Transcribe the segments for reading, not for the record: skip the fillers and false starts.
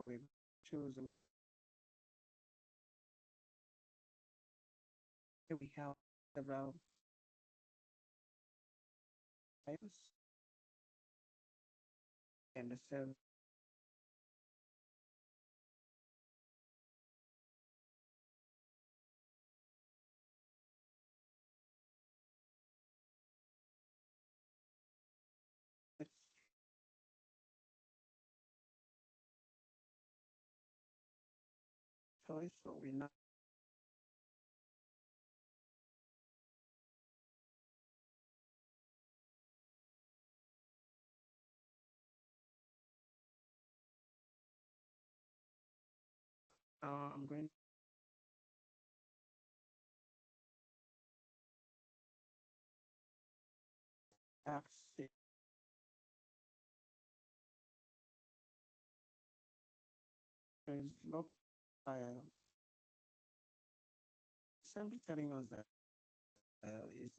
we choose. Here we have several types and the cell. Choice, so we not I'm going to access log file. Simply telling us that is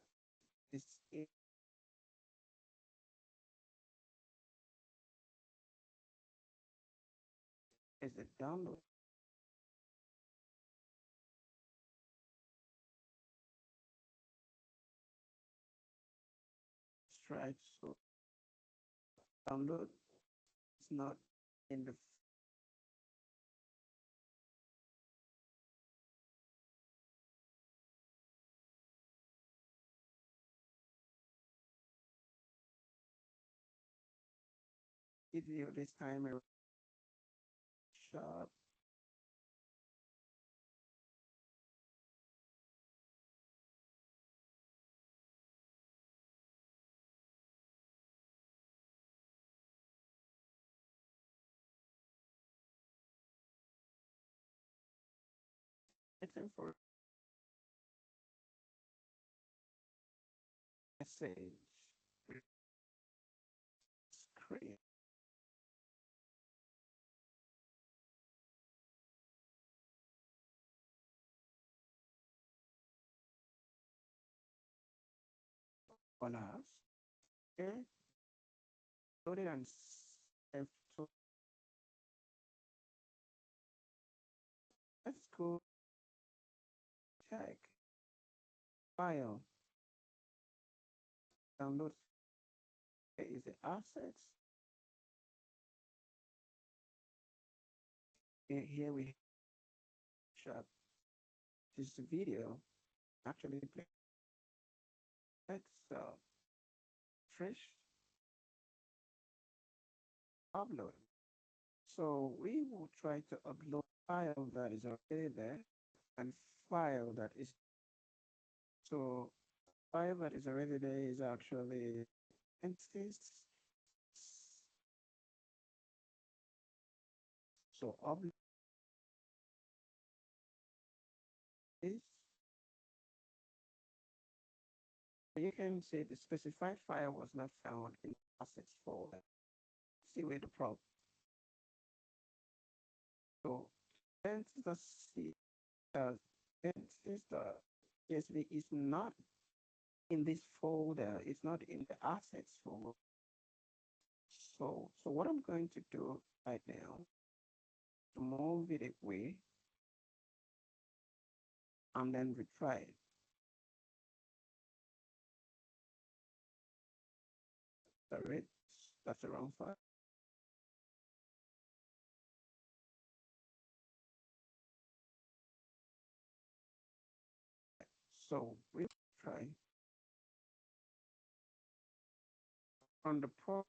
is a download. Right, so download is not in the video this time. Sharp. It's in for message screen. On us. Okay. Load it and save to. Let's go check file. Download. Is it assets? Here we shop. This is the video. Actually, let's fresh upload. So we will try to upload file that is already there and file that is so file that is already there is actually entities. So upload is you can say the specified file was not found in assets folder. See where the problem. So since the since the CSV is not in this folder, it's not in the assets folder. So what I'm going to do right now to move it away and then retry it. Sorry, that's the wrong file. So we try on the pro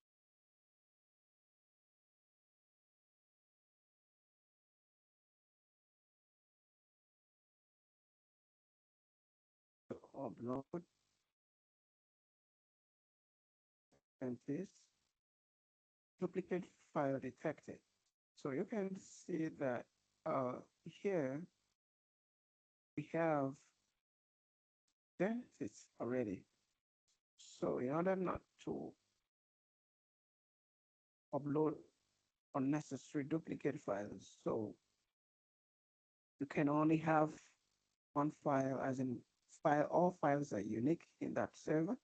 upload and this duplicate file detected. So you can see that here we have benefits already. So in order not to upload unnecessary duplicate files, so you can only have one file, as in file, all files are unique in that server.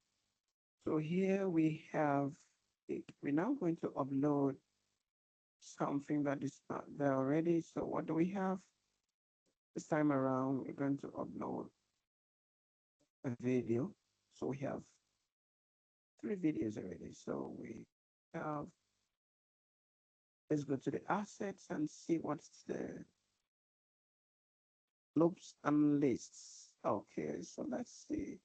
So here we have, we're now going to upload something that is not there already. So what do we have? This time around, we're going to upload a video. So we have 3 videos already. So we have, let's go to the assets and see what's the loops and lists. Okay, so let's see.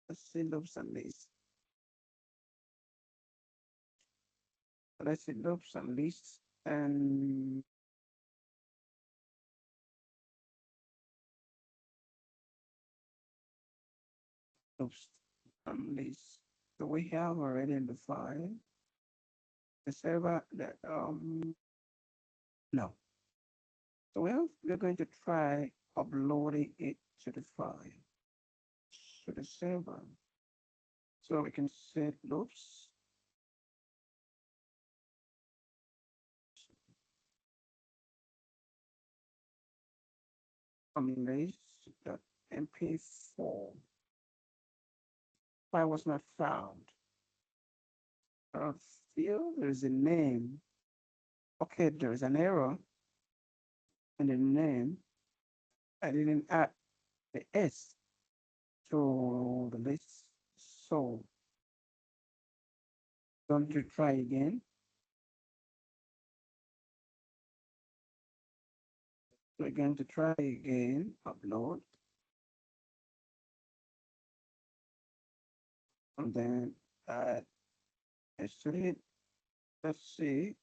Let's see loops and lists. Let's see loops and lists and loops and lists. So we have already in the file the server that no. So we're going to try uploading it to the file, to the server. So we can set loops on list.mp4. File was not found. Still there is a name. Okay, there is an error in the name. I didn't add the S to the list. So going to try again. We're going to try again, upload. And then actually, let's see,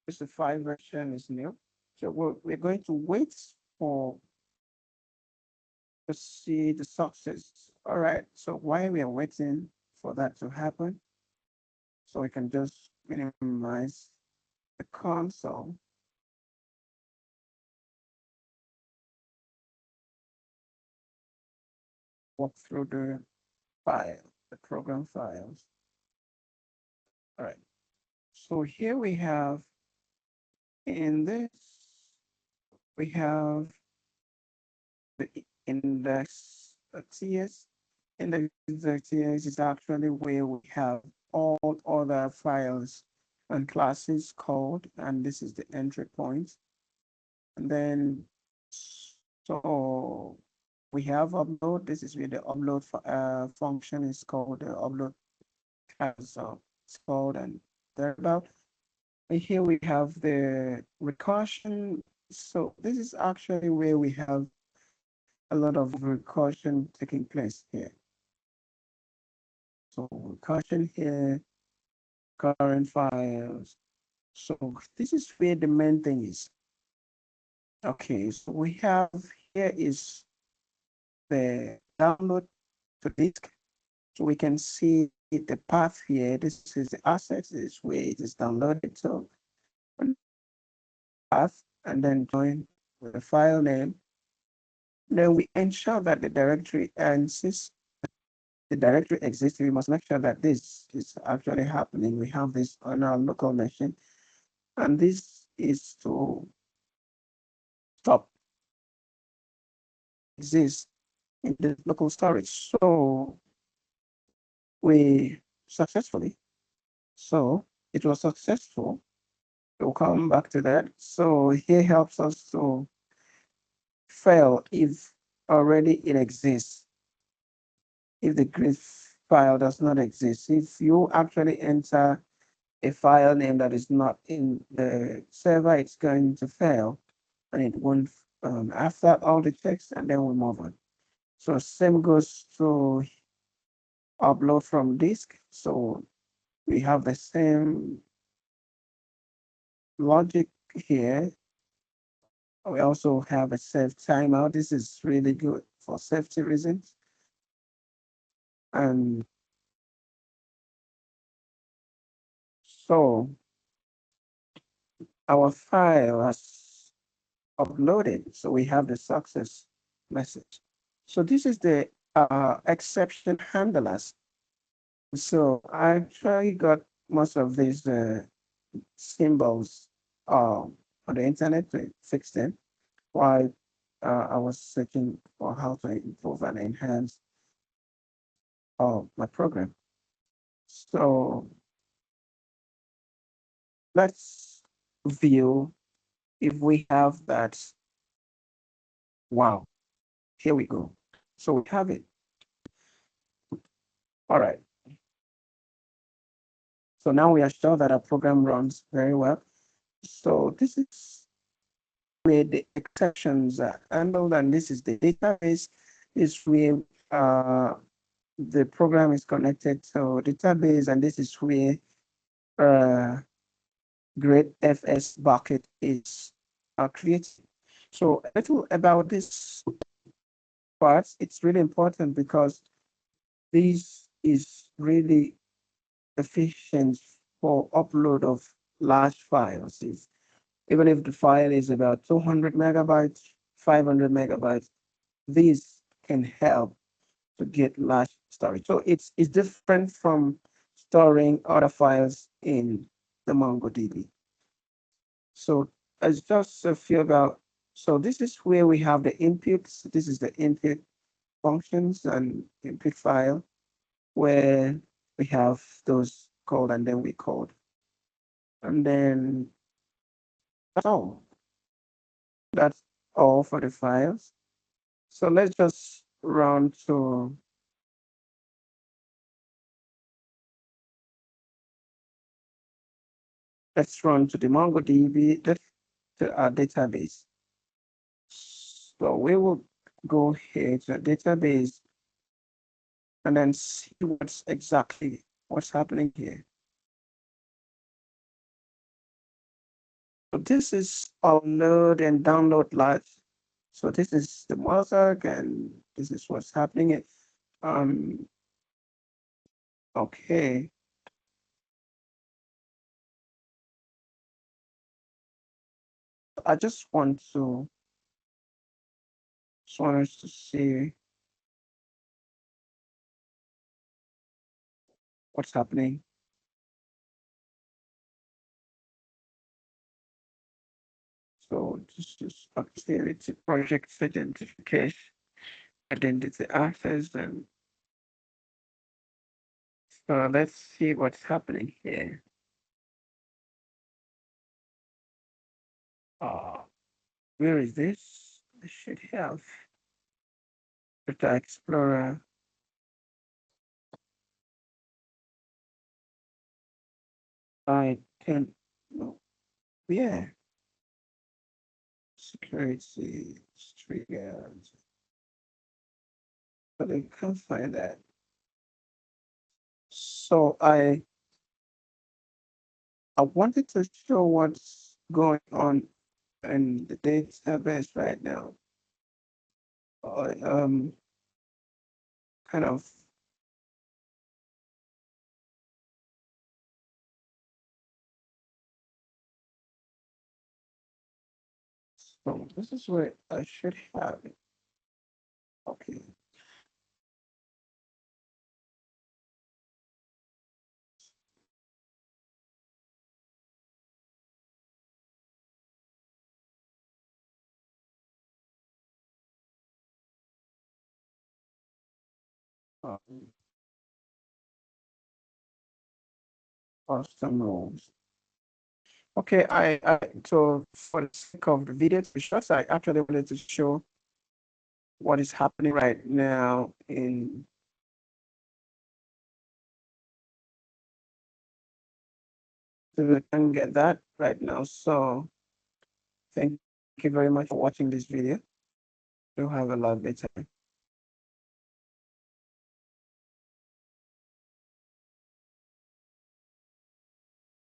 if the 5 version is new. So we're going to wait for to see the success. All right, so while we are waiting for that to happen, so we can just minimize the console. Walk through the file, the program files. All right, so here we have, in this, we have the index.ts. Index.ts is actually where we have all other files and classes called, and this is the entry point. And then, so we have upload. This is where the upload function is called. The upload has it's called, and thereabout. And here we have the recursion. So this is actually where we have a lot of recursion taking place here. So recursion here, current files. So this is where the main thing is. Okay, so we have here is the download to disk. So we can see the path here. This is the assets, this is where it is downloaded. So path and then join with the file name. Then we ensure that the directory exists. The directory exists. We must make sure that this is actually happening. We have this on our local machine, and this is to stop exist in the local storage. So we successfully, so it was successful. We'll come back to that. So here helps us to fail if already it exists. If the grid file does not exist, if you actually enter a file name that is not in the server, it's going to fail and it won't after all the checks, and then we move on. So same goes to upload from disk. So we have the same logic here. We also have a save timeout. This is really good for safety reasons. And so our file has uploaded. So we have the success message. So this is the exception handlers. So I actually got most of these symbols on the internet to fix them while I was searching for how to improve and enhance my program. So let's view if we have that. Wow, here we go. So we have it. All right. So now we are sure that our program runs very well. So this is where the exceptions are handled, and this is the database. Is where uh, the program is connected to database, and this is where uh, GridFSBucket is created. So a little about this part, it's really important because this is really efficient for upload of large files. Even if the file is about 200 megabytes, 500 megabytes, these can help to get large storage. So it's different from storing other files in the MongoDB. So as just a few about, so this is where we have the inputs. This is the input functions and input file where we have those code and then we code. And then that's all. That's all for the files. So let's just run to the MongoDB to our database. So we will go here to the database and then see what's happening here. So this is upload and download large. So this is the mozart and this is what's happening. Um, okay. I just want us to see what's happening. So this is activity project identity access, and so let's see what's happening here. Uh, where is this? I should have Data Explorer. I can, no, yeah, security triggers, but I can't find that. So I wanted to show what's going on in the database right now. I kind of so this is where I should have it. Okay. Custom roles. Okay, so for the sake of the video to be short, I actually wanted to show what is happening right now in so we can get that right now. So thank you very much for watching this video. Do have a lovely time.